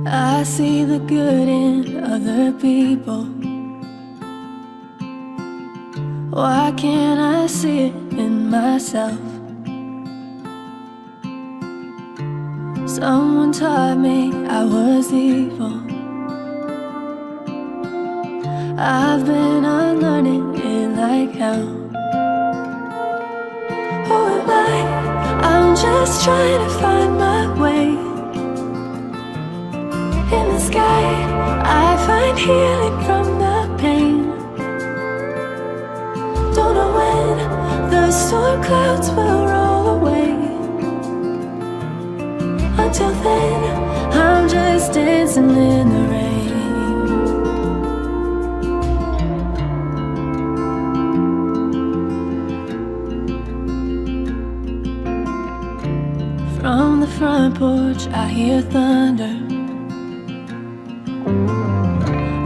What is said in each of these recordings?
I see the good in other people. Why can't I see it in myself? Someone taught me I was evil. I've been unlearning it like hell. Who am I? I'm just trying to find my way. In the sky, I find healing from the pain. Don't know when the storm clouds will roll away. Until then, I'm just dancing in the rain. From the front porch, I hear thunder.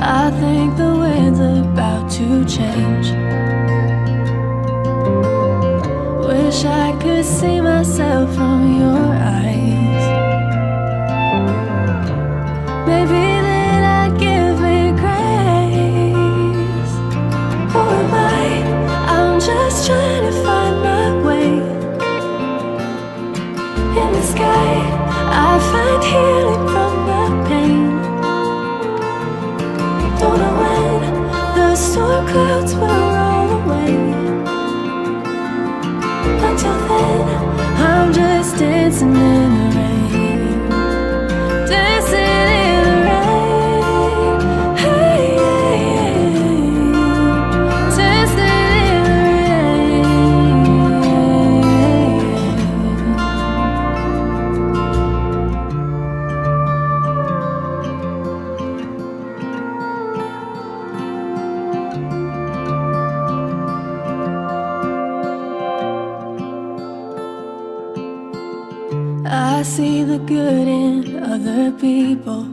I think the wind's about to change. Wish I could see myself from your eyes. Maybe then I'd give me grace. Who am I? I'm just trying to find my way. In the sky, I find healing from the pain. Don't know when the storm clouds will roll away. Until then, I'm just dancing in the rain. Dancing in the rain. Hey, hey, hey. Dancing in the I see the good in other people.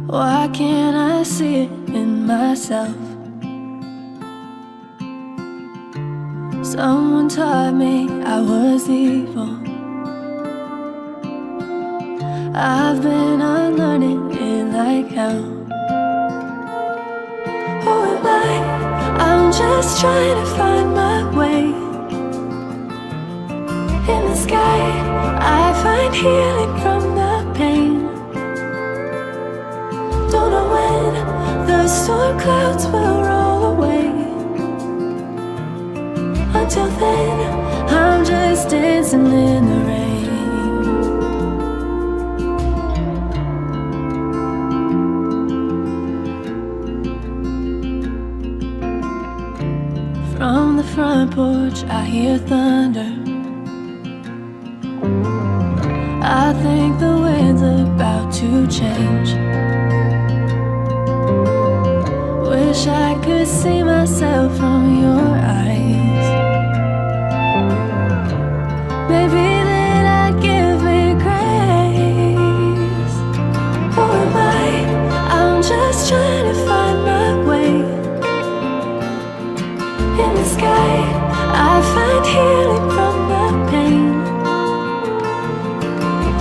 Why can't I see it in myself? Someone taught me I was evil. I've been unlearning it like hell. Who am I? I'm just trying to find my way. In the sky, I find healing from the pain. Don't know when the storm clouds will roll away. Until then, I'm just dancing in the rain. From the front porch, I hear thunder. I think the wind's about to change. Wish I could see myself from your eyes. Maybe then I'd give me grace. Who am I? I'm just trying to find my way. In the sky, I find healing from the pain.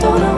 Don't know